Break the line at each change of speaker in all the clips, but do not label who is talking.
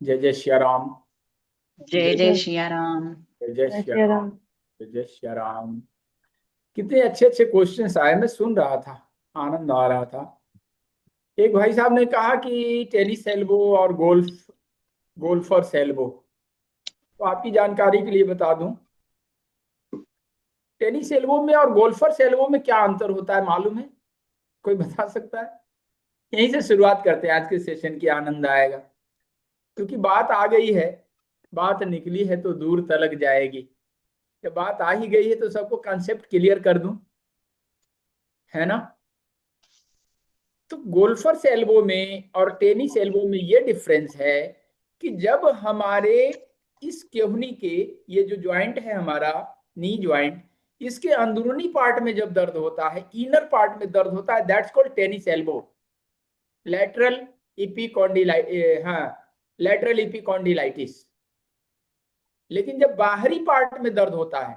जय जय श्री राम।
जय
जय
जय सिया राम।
जय जय
जय
श्री
श्री
राम।
राम।
जय जय श्री राम। कितने अच्छे अच्छे क्वेश्चंस आए, मैं सुन रहा था, आनंद आ रहा था। एक भाई साहब ने कहा कि टेनिस एल्बो और गोल्फ और सेल्बो। तो आपकी जानकारी के लिए बता दूं, टेनिस एल्बो में और गोल्फर सेल्बो में क्या अंतर होता है, मालूम है? कोई बता सकता है? यहीं से शुरुआत करते हैं आज के सेशन की, आनंद आएगा। क्योंकि बात आ गई है, बात निकली है तो दूर तलक जाएगी। जब बात आ ही गई है तो सबको कंसेप्ट क्लियर कर दूं, है ना? तो गोल्फर्स एल्बो में और टेनिस एल्बो में ये डिफरेंस है कि जब हमारे इस केहनी के, ये जो जॉइंट है हमारा, नी जॉइंट, इसके अंदरूनी पार्ट में जब दर्द होता है, इनर पार्ट में दर्द होता है, that's called tennis elbow. Lateral epicondyli हाँ, लेटरल इपिकॉन्डिलाइटिस। लेकिन जब बाहरी पार्ट में दर्द होता है,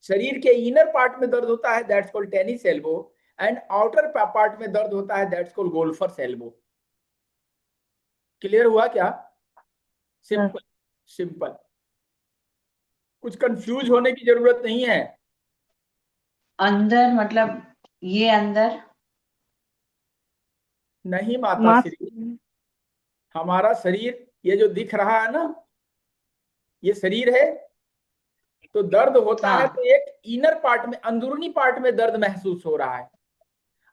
शरीर के इनर पार्ट में दर्द होता है, that's called tennis elbow. And outer part में दर्द होता है, that's called golfer's elbow. Clear हुआ क्या?
हाँ।
Simple, simple. कुछ कंफ्यूज होने की जरूरत नहीं है।
अंदर मतलब ये अंदर।
नहीं माता
मास।
श्री, हमारा शरीर ये जो दिख रहा है ना, ये शरीर है। तो दर्द होता है तो
हाँ।
एक इनर पार्ट में, अंदरूनी पार्ट में दर्द महसूस हो रहा है,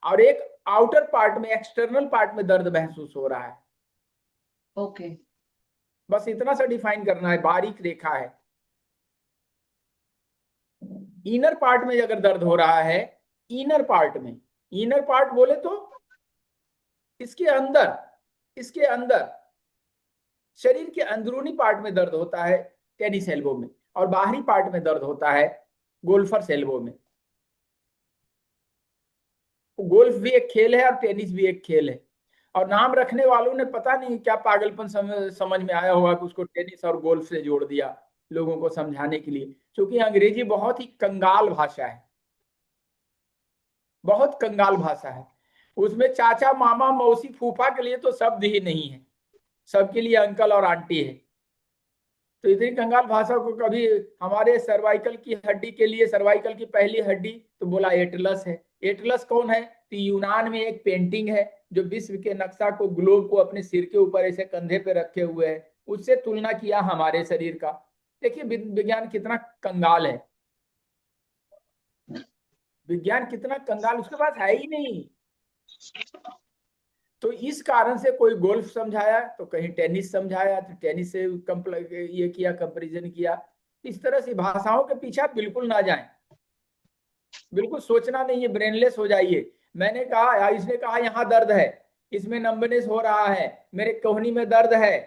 और एक आउटर पार्ट में, एक्सटर्नल पार्ट में दर्द महसूस हो रहा है।
ओके।
बस इतना सा डिफाइन करना है, बारीक रेखा है। इनर पार्ट में अगर दर्द हो रहा है, इनर पार्ट में, इनर पार्ट बोले तो इसके अंदर, इसके अंदर शरीर के अंदरूनी पार्ट में दर्द होता है टेनिस एल्बो में, और बाहरी पार्ट में दर्द होता है गोल्फर एल्बो में। गोल्फ भी एक खेल है और टेनिस भी एक खेल है। और नाम रखने वालों ने पता नहीं क्या पागलपन समझ में आया होगा कि उसको टेनिस और गोल्फ से जोड़ दिया लोगों को समझाने के लिए। क्योंकि अंग्रेजी बहुत ही कंगाल भाषा है, बहुत कंगाल भाषा है। उसमें चाचा मामा मौसी फूफा के लिए तो शब्द ही नहीं है, सबके लिए अंकल और आंटी है। तो इतनी कंगाल भाषा को कभी, हमारे सर्वाइकल की हड्डी के लिए, सर्वाइकल की पहली हड्डी तो बोला एटलस है। एटलस कौन है? तो यूनान में एक पेंटिंग है जो विश्व के नक्शा को, ग्लोब को अपने सिर के ऊपर ऐसे कंधे पे रखे हुए है, उससे तुलना किया हमारे शरीर का। देखिए विज्ञान कितना कंगाल है, विज्ञान कितना कंगाल, उसके पास है ही नहीं। तो इस कारण से कोई गोल्फ समझाया तो कहीं टेनिस समझाया, तो टेनिस से ये किया, कंपैरिजन किया। इस तरह से भाषाओं के पीछे आप बिल्कुल ना जाएं, बिल्कुल सोचना नहीं है, ब्रेनलेस हो जाइए। मैंने कहा, इसने कहा यहाँ दर्द है, इसमें नंबनेस हो रहा है, मेरे कोहनी में दर्द है,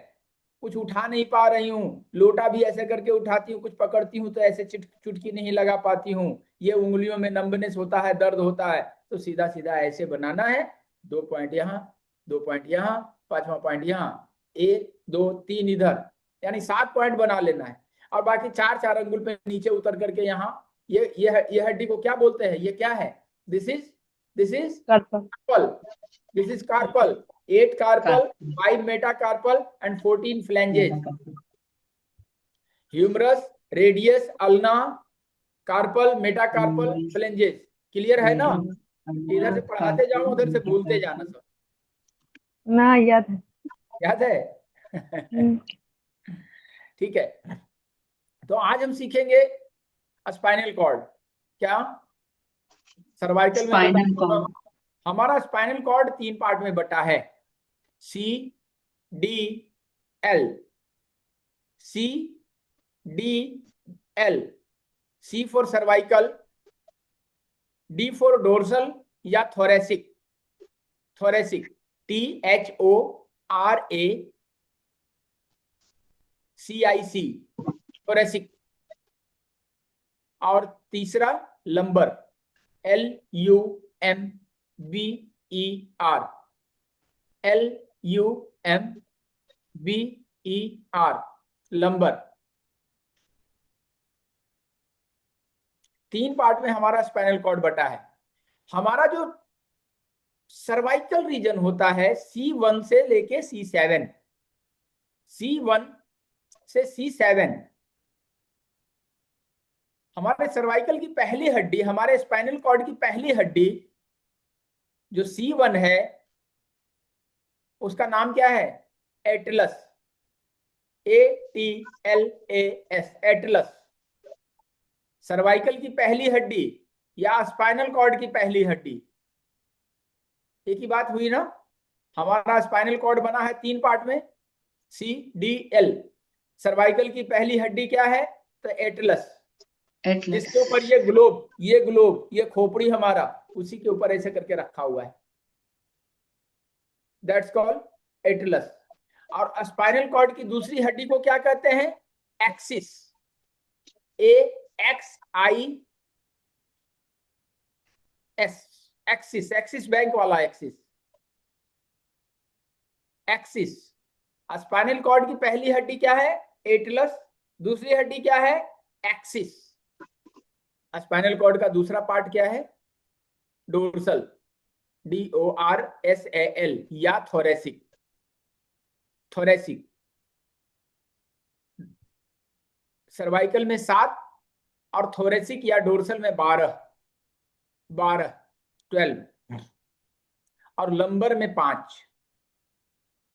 कुछ उठा नहीं पा रही हूँ, लोटा भी ऐसे करके उठाती हूँ, कुछ पकड़ती हूँ तो ऐसे चुटकी नहीं लगा पाती हूँ, ये उंगलियों में नंबनेस होता है, दर्द होता है। तो सीधा सीधा ऐसे बनाना है, 2 पॉइंट यहाँ, 2 पॉइंट यहाँ, 5वां पॉइंट यहाँ, 1 2 3 इधर, यानी 7 पॉइंट बना लेना है। और बाकी चार चार अंगुल पे नीचे उतर करके यहाँ, ये हड्डी को क्या बोलते हैं, ये क्या है? This is
carpal.
Carpal. This is carpal. 8 carpal,
का
5 मेटाकार्पल एंड 14 फ्लैंजेस।
मेरा का
humerus, radius, ulna, carpal, metacarpal, phalanges. Clear है ना? इधर से पढ़ाते जाओ, उधर से भूलते जाना सब।
ना याद है।
याद है?
हम्म।
ठीक है। तो आज हम सीखेंगे स्पाइनल कॉर्ड। क्या? सर्वाइकल में बता
स्पाइनल
चुका हूं।
कॉर्ड।
हमारा स्पाइनल कॉर्ड 3 पार्ट में बटा है, C D L. C D L. C for cervical, D for dorsal या थोरेसिक। थोरेसिक, THORACIC, थोरेसिक। और तीसरा lumbar, LUMBER। LUMBER, lumbar. 3 part में हमारा स्पाइनल कॉर्ड बटा है। हमारा जो सर्वाइकल रीजन होता है, C1 से लेके C7, C1 से C7 हमारे सर्वाइकल की पहली हड्डी, हमारे स्पाइनल कॉर्ड की पहली हड्डी जो C1 है उसका नाम क्या है? एटलस। ATLAS, Atlas. सर्वाइकल की पहली हड्डी या स्पाइनल कॉर्ड की पहली हड्डी, एक ही बात हुई ना। हमारा स्पाइनल कॉर्ड बना है 3 पार्ट में, CDL। सर्वाइकल की पहली हड्डी क्या है? तो एटलस।
एटलस।
जिसके ऊपर ये खोपड़ी हमारा, उसी के ऊपर ऐसे करके रखा हुआ है, दैट्स कॉल्ड एटलस। और स्पाइनल कॉर्ड की दूसरी हड्डी को क्या कहते हैं? Axis. AXIS, axis, axis bank वाला एक्सिस, एक्सिस। स्पाइनल कॉर्ड की पहली हड्डी क्या है? एटलस। दूसरी हड्डी क्या है? एक्सिस। स्पाइनल कॉर्ड का दूसरा पार्ट क्या है? डोर्सल, DORSAL, या थोरेसिक। थोरेसिक। सर्वाइकल में 7 और थोरेसिक या डोर्सल में 12 और लंबर में 5।